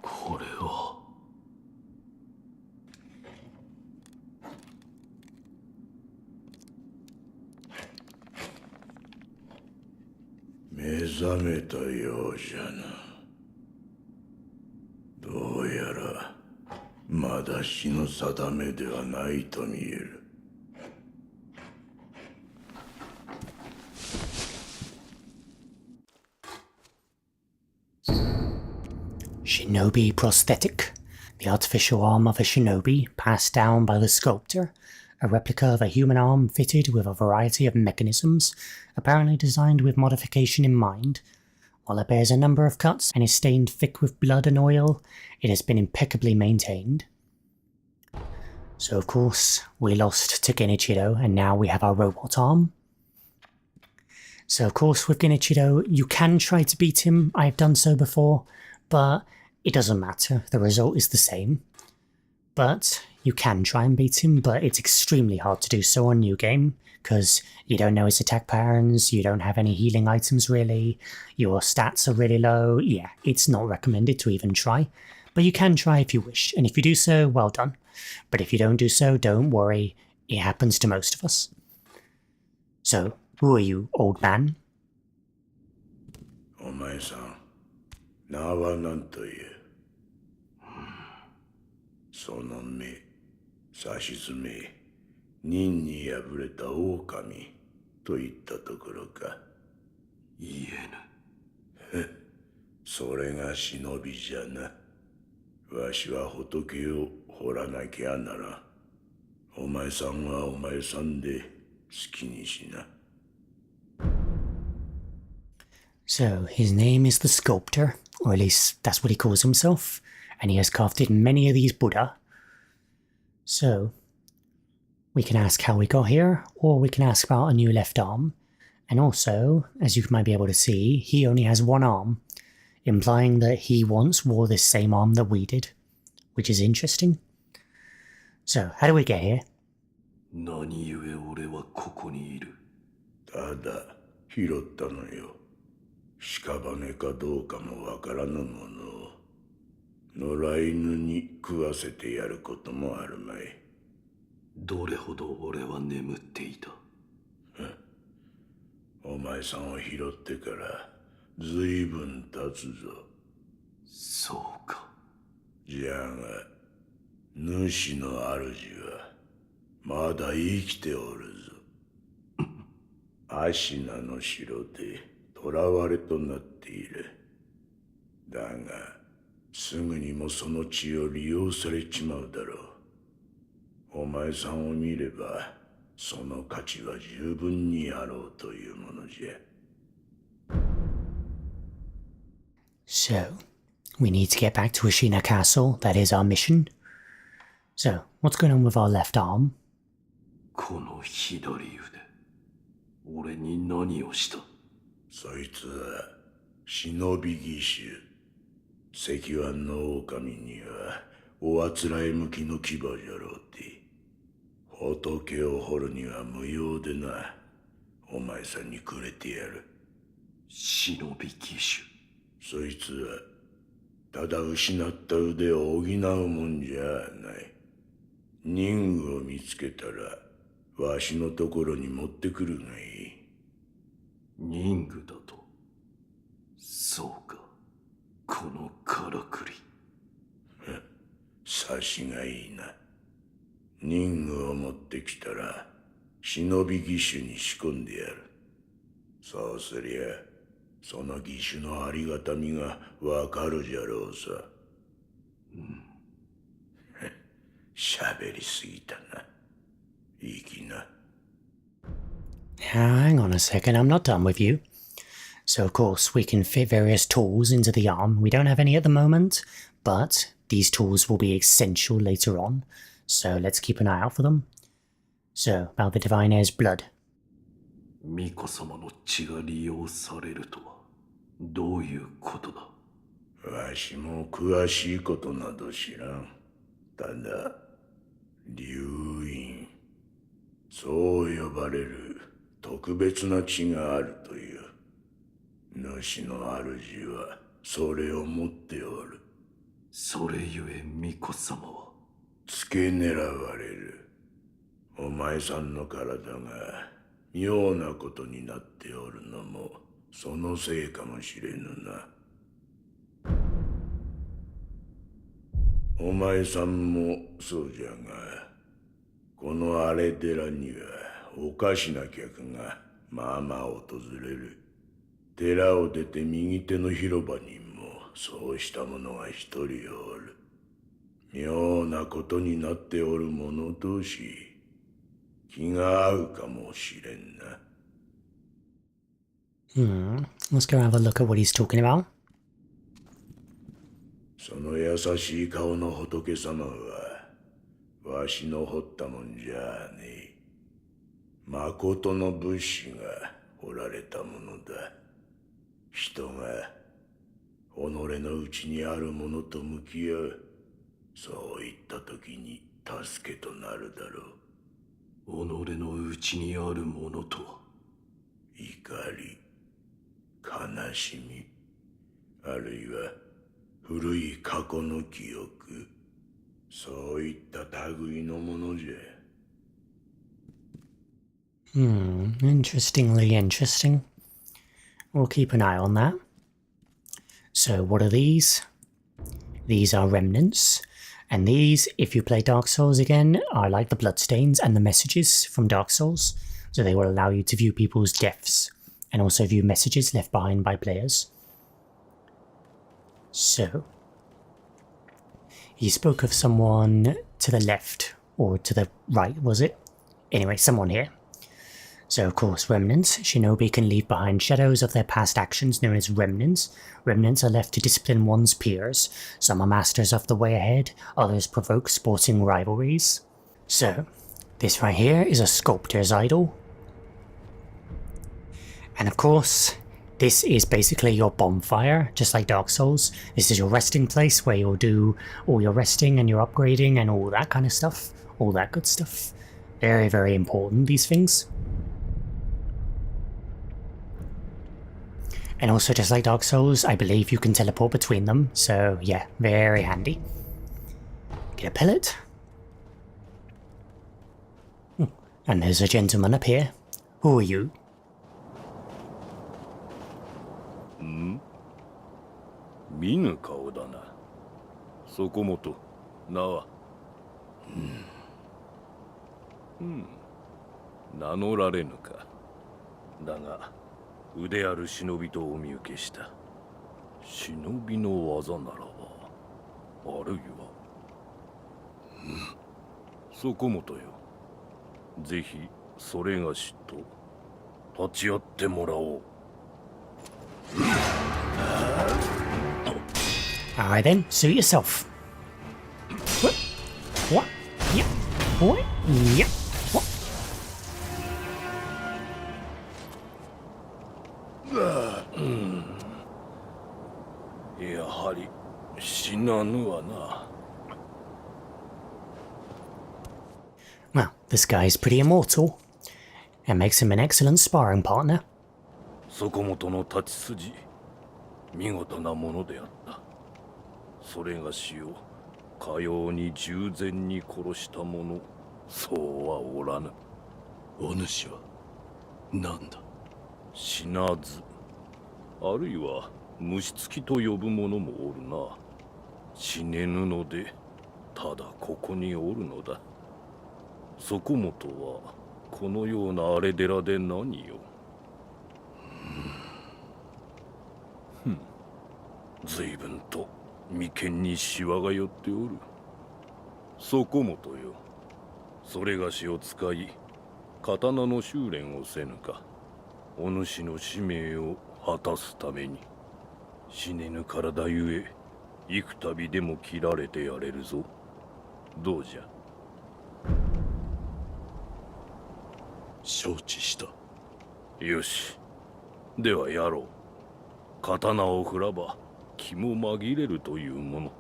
これは。目覚めたようじゃな。どうやらまだ死の定めではないと見える。Shinobi prosthetic. The artificial arm of a shinobi passed down by the sculptor. A replica of a human arm fitted with a variety of mechanisms, apparently designed with modification in mind. While it bears a number of cuts and is stained thick with blood and oil, it has been impeccably maintained. So of course, we lost to Genichiro and now we have our robot arm. So of course with Genichiro, you can try to beat him, I've done so before, but it doesn't matter, the result is the same. But you can try and beat him, but it's extremely hard to do so on New Game, because you don't know his attack patterns, you don't have any healing items really, your stats are really low, yeah, it's not recommended to even try. But you can try if you wish, and if you do so, well done. But if you don't do so, don't worry, it happens to most of us. So, who are you, old man? お前さん、名は何という？その目、指し爪、忍に敗れた狼といったところか。言えぬ。それが忍びじゃな。わしは仏を掘らなきゃなら。お前さんはお前さんで好きにしな。So, his name is the Sculptor, or at least that's what he calls himself, and he has crafted many of these Buddha. So, we can ask how we got here, or we can ask about a new left arm. And also, as you might be able to see, he only has one arm, implying that he once wore this same arm that we did, which is interesting. So, how do we get here? 何故俺はここにいる？ただ拾ったのよ。屍かどうかもわからぬものを野良犬に食わせてやることもあるまい。どれほど俺は眠っていた？お前さんを拾ってからずいぶん経つぞ。そうか。じゃが主の主はまだ生きておるぞ。アシナの城で囚われとなっている。だがすぐにもその血を利用されちまうだろう。お前さんを見ればその価値は十分にあろうというものじゃ。So, we need to get back to Ashina Castle, that is our mission. So, what's going on with our left arm? この左腕、俺に何をした？そいつは忍び義手。石腕の狼にはおあつらえ向きの牙じゃろうて。仏を掘るには無用でな。お前さんにくれてやる。忍び義手。そいつはただ失った腕を補うもんじゃない。任具を見つけたらわしのところに持ってくるがいい。任具だと？そうか、このからくり。察しがいいな。任具を持ってきたら忍び義手に仕込んでやる。そうすりゃその義手のありがたみがわかるじゃろうさ。喋りすぎたな。いい気な。Hang on a second, I'm not done with you. So of course we can fit various tools into the arm. We don't have any at the moment, but these tools will be essential later on. So let's keep an eye out for them. So, about the Divine Heir's blood. 巫女様の血が利用されるとはどういうことだ？わしも詳しいことなど知らん。ただ、流院、そう呼ばれる特別な血があるという。主の主はそれを持っておる。それゆえ巫女様は付け狙われる。お前さんの体が妙なことになっておるのもそのせいかもしれぬな。お前さんもそうじゃが、この荒れ寺にはおかしな客がまあまあ訪れる。寺を出て右手の広場にもそうした者が一人おる。妙なことになっておる者同士、気が合うかもしれんな。Let's go have a look at what he's talking about. その優しい顔の仏様は、わしの彫ったもんじゃねえ。誠の仏師が彫られたものだ。人が己の内にあるものと向き合う、そういった時に助けとなるだろう。己の内にあるものとは怒り、悲しみ、あるいは古い過去の記憶、そういった類のものじゃ。Interestingly interesting. We'll keep an eye on that. So what are these? These are remnants. And these, if you play Dark Souls again, are like the bloodstains and the messages from Dark Souls. So they will allow you to view people's deaths and also view messages left behind by players. So, he spoke of someone to the left, or to the right, was it? Anyway, someone here. So of course, remnants. Shinobi can leave behind shadows of their past actions known as remnants. Remnants are left to discipline one's peers. Some are masters of the way ahead, others provoke sporting rivalries. So, this right here is a sculptor's idol. And of course, this is basically your bonfire, just like Dark Souls. This is your resting place where you'll do all your resting and your upgrading and all that kind of stuff. All that good stuff. Very, very important, these things. And also, just like Dark Souls, I believe you can teleport between them, so yeah, very handy. Get a pellet. And there's a gentleman up here. Who are you? 見ぬ顔だな。そこもと、名は。名乗られぬか。だが、腕ある忍びとお見受けした。忍びの技ならば、あるいは。そこもとよ。ぜひ、それがしと、立ち会ってもらおう。Alright then, suit yourself. What? What? Yep. What? Yep. What? やはり死なぬわな。Well, this guy's pretty immortal. And makes him an excellent sparring partner. そこもとの立ち筋、見事なものであった。それがしをかように従前に殺した者、そうはおらぬ。お主は何だ。死なず、あるいは虫つきと呼ぶ者もおるな。死ねぬので、ただここにおるのだ。そこもとはこのような荒れ寺で何よ。随分と眉間にシワが寄っておる。そこもとよ。それがしを使い、刀の修練をせぬか。お主の使命を果たすために。死ねぬ体ゆえ、幾度でも切られてやれるぞ。どうじゃ。承知した。よし。ではやろう。刀を振らば気も紛れるというもの。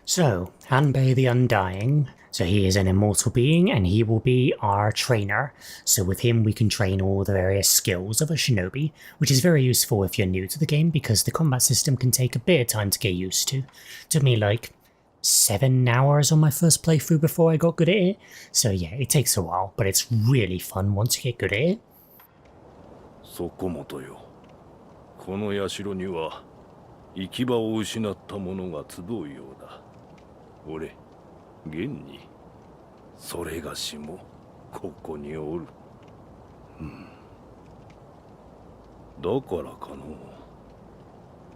So, Hanbei the Undying. So he is an immortal being and he will be our trainer. So with him we can train all the various skills of a shinobi, which is very useful if you're new to the game because the combat system can take a bit of time to get used to. It took me like 7 hours on my first playthrough before I got good at it. So yeah, it takes a while, but it's really fun once you get good at it. そこもとよ。この社には行き場を失った者が集うようだ。俺、現にそれがしもここにおる。だからかの。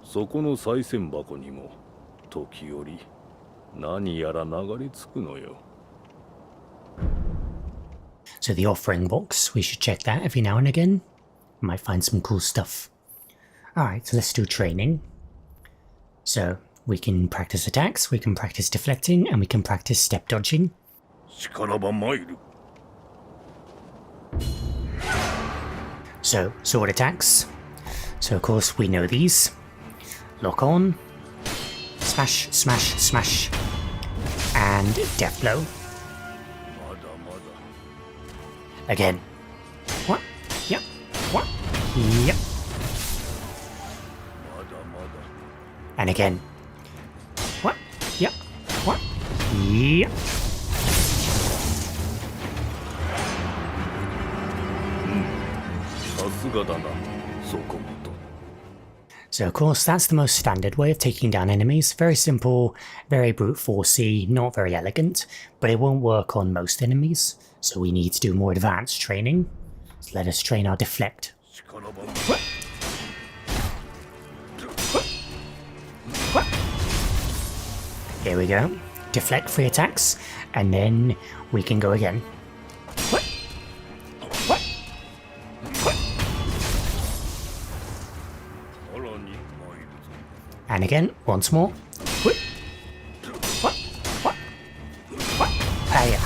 そこの賽銭箱にも時折何やら流れ着くのよ。So the offering box, we should check that every now and again. Might find some cool stuff. Alright, so let's do training. So we can practice attacks, we can practice deflecting, and we can practice step dodging. 力ば参る。So, sword attacks. So of course we know these. Lock on. Smash, smash, smash. And death blow. まだまだ。 Again. What? Yep. What? Yep. まだまだ。 And again. What? Yep. What? Yep. さすがだな、そこもと。 So of course that's the most standard way of taking down enemies. Very simple, very brute forcey, not very elegant, but it won't work on most enemies. So we need to do more advanced training. So let us train our deflect. 力ば参る。 Here we go. Deflect 3 attacks, and then we can go again. And again, once more. Hiya.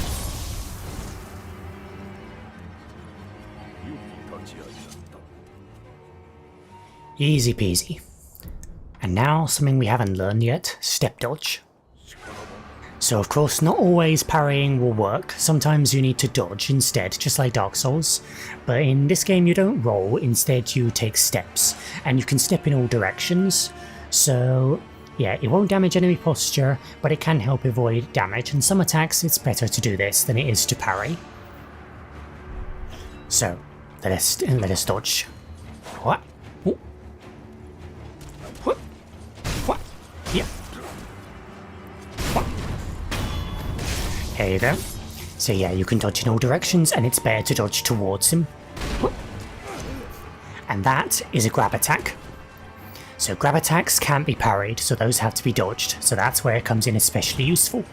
Easy peasy. And now something we haven't learned yet, step dodge. So of course not always parrying will work, sometimes you need to dodge instead, just like Dark Souls. But in this game you don't roll, instead you take steps, and you can step in all directions. So yeah, it won't damage enemy posture, but it can help avoid damage, and some attacks it's better to do this than it is to parry. So, let us dodge. What? Ooh. What? What? Yeah. What? There you go. So yeah, you can dodge in all directions, and it's better to dodge towards him. And that is a grab attack. So grab attacks can't be parried, so those have to be dodged, so that's where it comes in especially useful.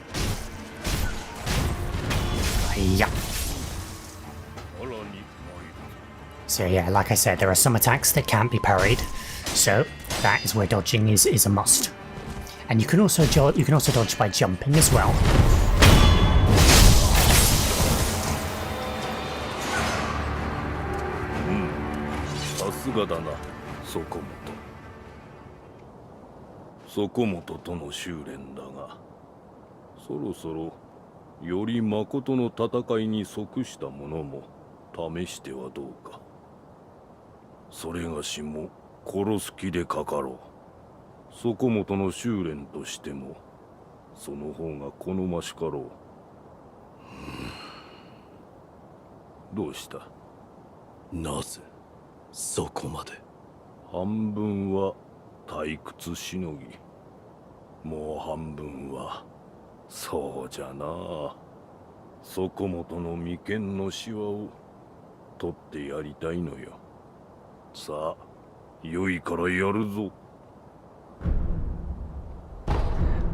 Yeah. So yeah, like I said, there are some attacks that can't be parried, so that is where dodging is a must. And you can also dodge by jumping as well. Mm. そこもととの修練だが、そろそろより誠の戦いに即したものも試してはどうか。それがしも殺す気でかかろう。そこもとの修練としてもその方が好ましかろう。どうした？なぜそこまで？半分は退屈しのぎ、もう半分はそうじゃな。そこもとの眉間のシワを取ってやりたいのよ。さあ、良いからやるぞ。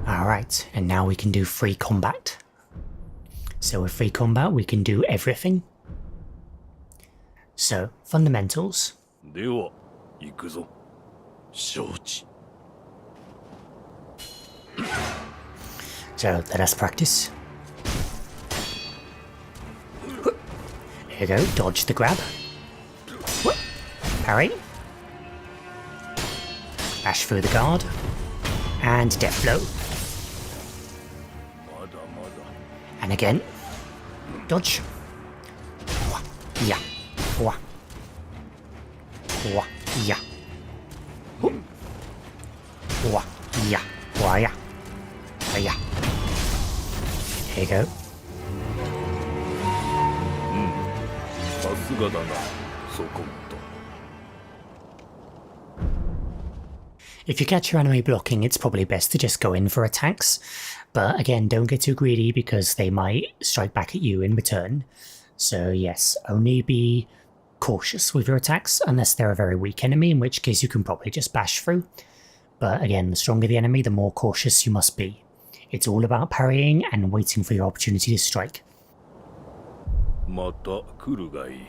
Alright, and now we can do free combat. So with free combat we can do everything. So, fundamentals. では、行くぞ。承知。So let us practice. Here you go, dodge the grab. Parry. Bash through the guard. And death blow. And again. Dodge. Yeah. Yeah. Yeah. Yeah. Yeah. There you go. さすがだな、そこもと。If you catch your enemy blocking, it's probably best to just go in for attacks. But again, don't get too greedy because they might strike back at you in return. So yes, only be cautious with your attacks unless they're a very weak enemy, in which case you can probably just bash through. But again, the stronger the enemy, the more cautious you must be. It's all about parrying and waiting for your opportunity to strike. また来るがいい。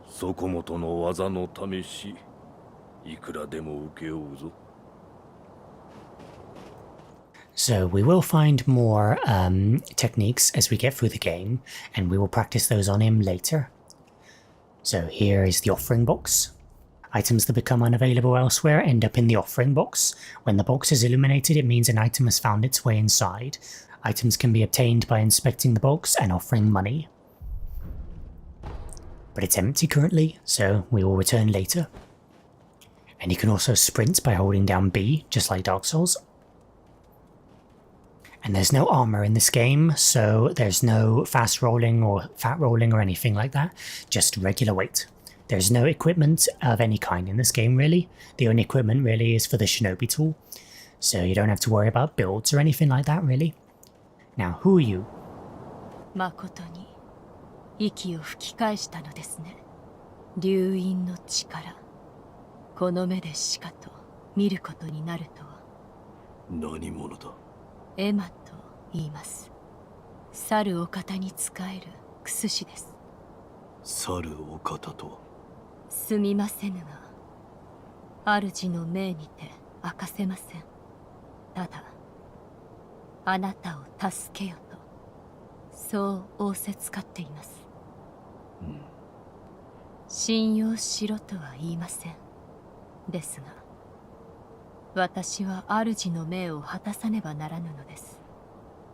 そこもとの技の試し、いくらでも受け負うぞ。So we will find more techniques as we get through the game, and we will practice those on him later. So here is the offering box. Items that become unavailable elsewhere end up in the offering box. When the box is illuminated, it means an item has found its way inside. Items can be obtained by inspecting the box and offering money. But it's empty currently, so we will return later. And you can also sprint by holding down B, just like Dark Souls. And there's no armor in this game, so there's no fast rolling or fat rolling or anything like that, just regular weight. There's no equipment of any kind in this game really. The only equipment really is for the shinobi tool, so you don't have to worry about builds or anything like that really. Now, who are you? 誠に息を吹き返したのですね。流因の力、この目でしかと見ることになるとは。何者だ。エマと言います。猿お方に仕える薬師です。猿お方とは。すみませぬが、主の命にて明かせません。ただ、あなたを助けよと、そう仰せつかっています。信用しろとは言いません。ですが、私は主の命を果たさねばならぬのです。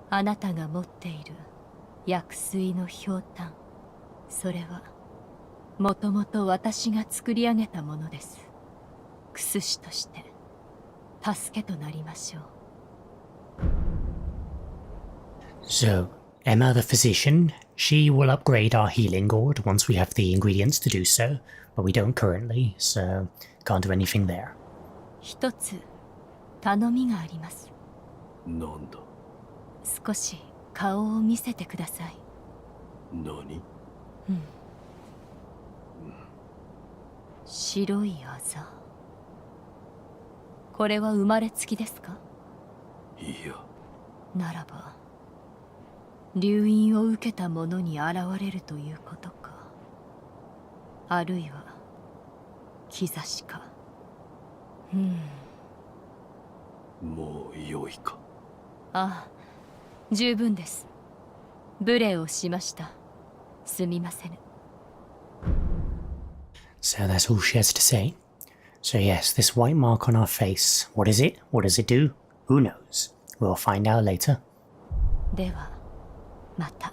あなたが持っている薬水のひょうたん、それはもともと私が作り上げたものです。薬師として助けとなりましょう。So, Emma the physician, she will upgrade our healing gourd once we have the ingredients to do so, but we don't currently, so can't do anything there. 一つ頼みがあります。なんだ。少し顔を見せてください。何？白いあざ。これは生まれつきですか？いや。ならば流因を受けた者に現れるということか。あるいは兆しか。もう良いか。ああ、十分です。無礼をしました。すみませぬ。So that's all she has to say. So yes, this white mark on our face, what is it? What does it do? Who knows? We'll find out later. では、また。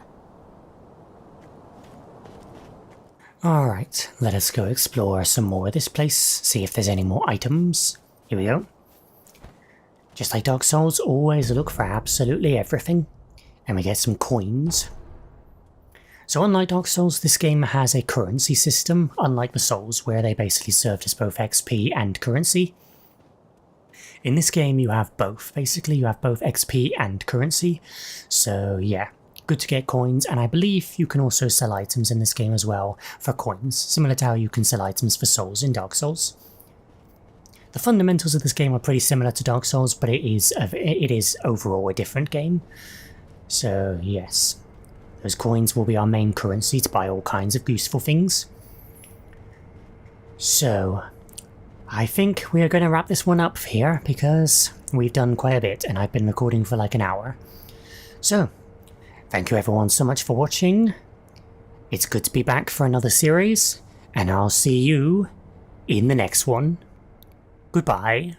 Alright, let us go explore some more of this place, see if there's any more items. Here we go. Just like Dark Souls, always look for absolutely everything. And we get some coins. So unlike Dark Souls, this game has a currency system, unlike the Souls, where they basically served as both XP and currency. In this game you have both, basically you have both XP and currency. So yeah, good to get coins, and I believe you can also sell items in this game as well for coins, similar to how you can sell items for souls in Dark Souls. The fundamentals of this game are pretty similar to Dark Souls, but it is overall a different game. So yes, those coins will be our main currency to buy all kinds of useful things. So, I think we are going to wrap this one up here, because we've done quite a bit, and I've been recording for like an hour. So, thank you everyone so much for watching. It's good to be back for another series, and I'll see you in the next one. Goodbye.